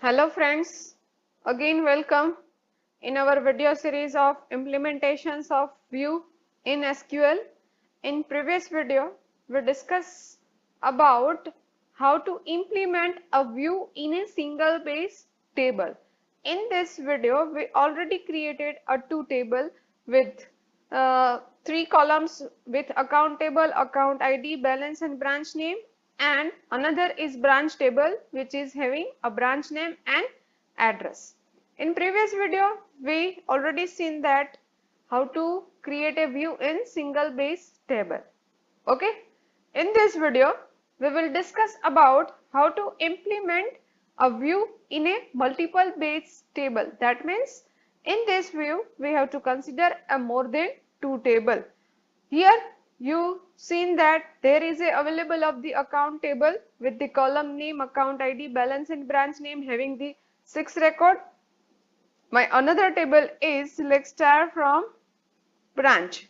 Hello friends, again welcome in our video series of implementations of view in SQL. In previous video, we discussed about how to implement a view in a single base table. In this video, we already created a two table with three columns with account table, account ID, balance and branch name, and another is branch table which is having a branch name and address. In previous video, we already seen that how to create a view in single base table. Okay. In this video, we will discuss about how to implement a view in a multiple base table. That means in this view, we have to consider a more than two table. Here you seen that there is a available of the account table with the column name, account ID, balance and branch name having the 6 record. My another table is select star from branch,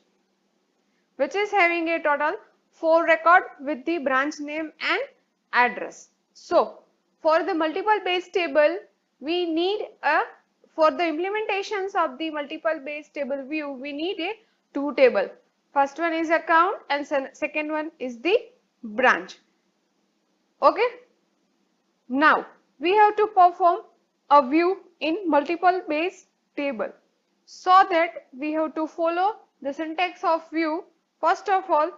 which is having a total 4 record with the branch name and address. So for the multiple base table, we need a, for the implementations of the multiple base table view, we need a two table. First one is account and second one is the branch. Okay. Now we have to perform a view in multiple base table. So that we have to follow the syntax of view. First of all,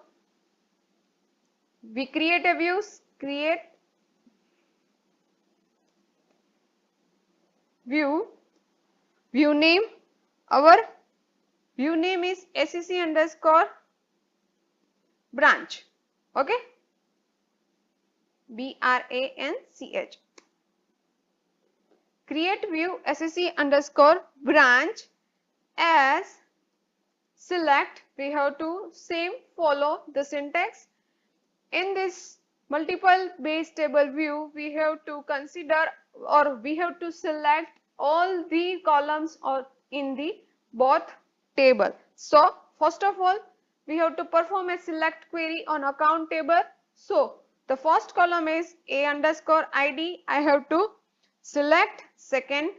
we create a views, create view name. Our view name is SEC underscore branch. Okay, BRANCH. Create view SEC underscore branch as select. We have to same follow the syntax. In this multiple base table view, we have to consider or we have to select all the columns or in the both table. So first of all, we have to perform a select query on account table. So the first column is A underscore ID. I have to select, second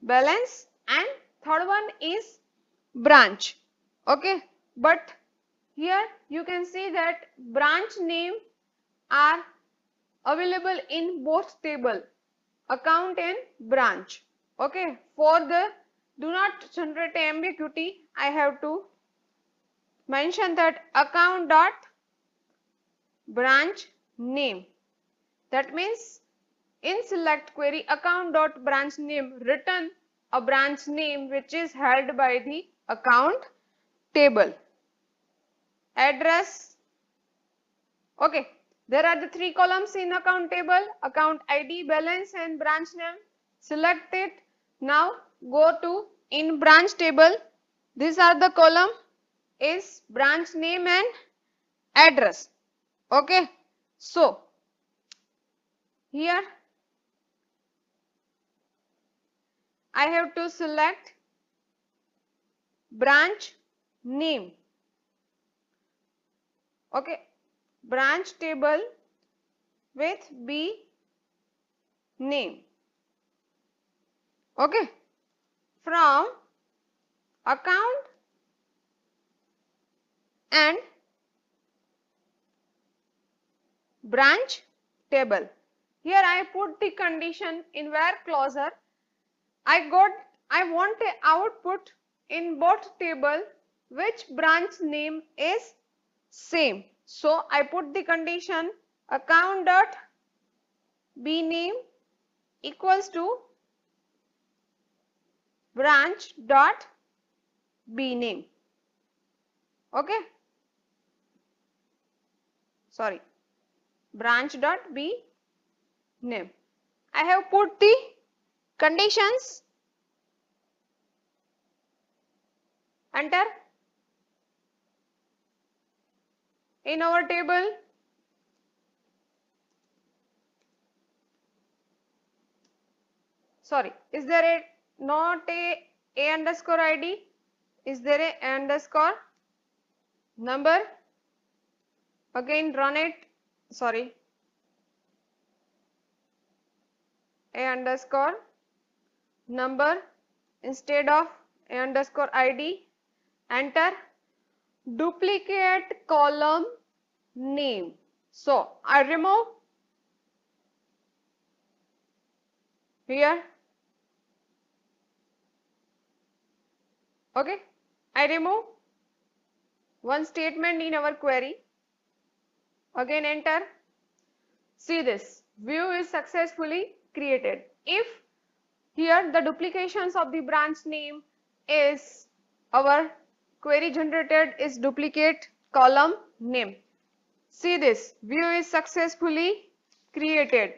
balance, and third one is branch. Okay, but here you can see that branch name are available in both table, account and branch. Okay, for the do not generate ambiguity, I have to mention that account dot branch name. That means in select query account dot branch name return a branch name which is held by the account table. Address. Okay, there are the three columns in account table, account ID, balance and branch name. Select it. Now go to in branch table. These are the column is branch name and address. Okay, so here I have to select branch name. Okay, branch table with B name. Okay, from account and branch table. Here I put the condition in where clauser. I want a output in both table which branch name is same. So I put the condition account dot B name equals to branch dot B name. Okay, sorry, branch dot B name. I have put the conditions. Enter. In our table, sorry, is there a not a underscore ID? Is there a underscore number? Again run it. Sorry. a underscore number instead of a underscore id, enter duplicate column name. So I remove here, okay, I remove one statement in our query, again enter. See this, view is successfully created. If here the duplications of the branch name is our query generated is duplicate column name. See this, view is successfully created.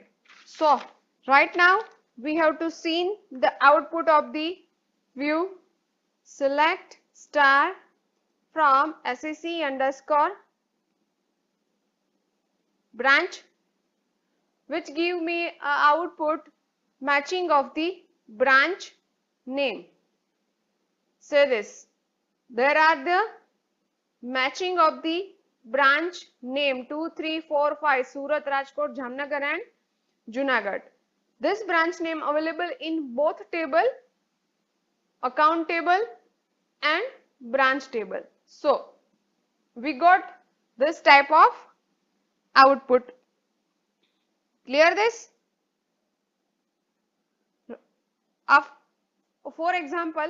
So right now we have to see the output of the view. Select star from sec underscore branch, which give me a output matching of the branch name. Say this, there are the matching of the branch name 2, 3, 4, 5 Surat, Rajkot, Jamnagar and Junagadh. This branch name available in both table, account table and branch table. So we got this type of output. Clear this? For example,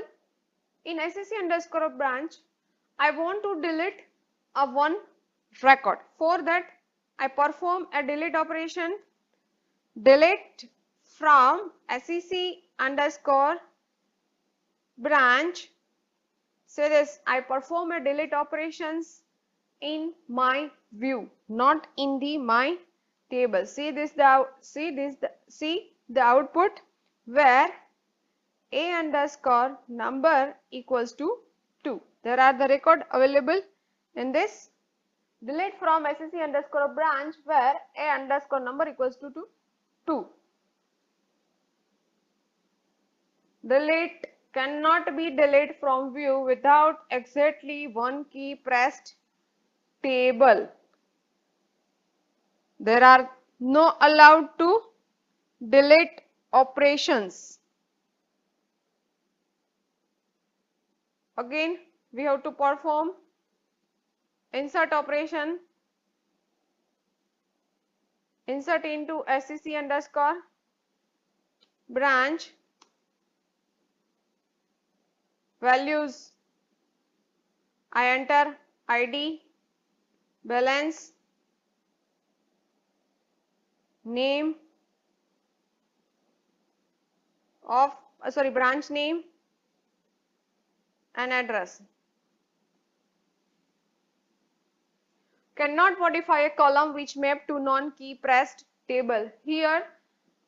in sec underscore branch, I want to delete a one record. For that, I perform a delete operation. Delete from sec underscore branch. Say this, I perform a delete operations in my view, not in the my table. See the output where a underscore number equals to 2. There are the record available in this. Delete from sec underscore branch where a underscore number equals to 2. Delete cannot be deleted from view without exactly one key pressed table. There are no allowed to delete operations. Again, we have to perform insert operation. Insert into sec underscore branch. Values, I enter ID, balance, name of branch name and address. Cannot modify a column which map to non-key pressed table. Here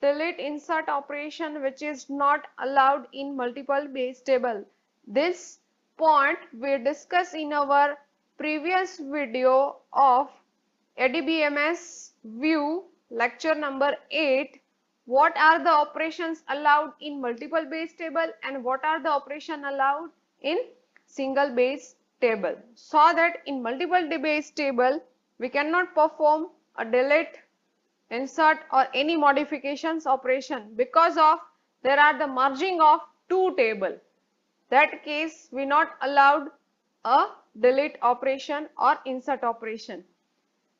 delete insert operation which is not allowed in multiple base table. This point we discussed in our previous video of ADBMS view lecture number 8. What are the operations allowed in multiple base table and what are the operation allowed in single base table. Saw that in multiple base table we cannot perform a delete, insert or any modifications operation because of there are the merging of two table. That case we not allowed a delete operation or insert operation.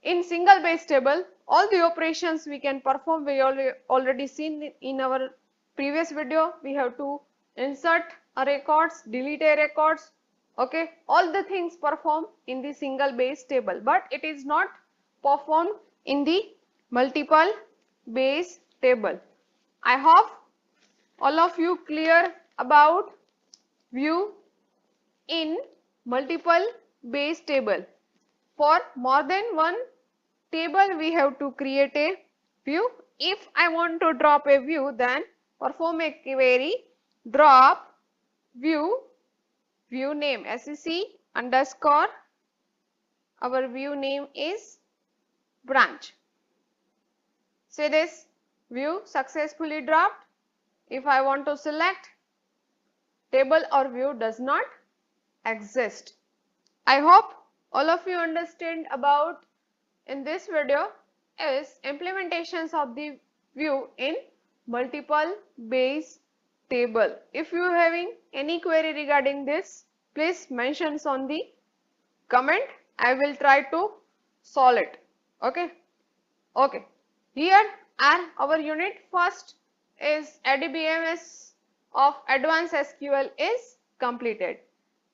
In single base table, all the operations we can perform. We already seen in our previous video. We have to insert a records, delete a records. Okay, all the things perform in the single base table, but it is not performed in the multiple base table. I hope all of you clear about view in multiple base table. For more than one table we have to create a view. If I want to drop a view, then perform a query drop view name sec underscore our view name is branch. Say this, view successfully dropped. If I want to select, table or view does not exist. I hope all of you understand about in this video is implementations of the view in multiple base table. If you are having any query regarding this, please mention on the comment. I will try to solve it. Okay. Okay. Here are our unit. First is ADBMS of Advanced SQL is completed.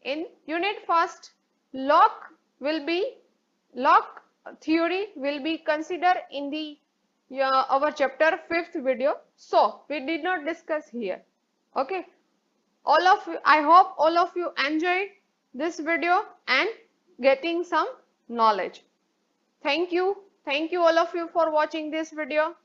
In unit first, lock theory will be considered in the our chapter 5th video. So we did not discuss here. Okay. All of you, I hope all of you enjoyed this video and getting some knowledge. Thank you all of you for watching this video.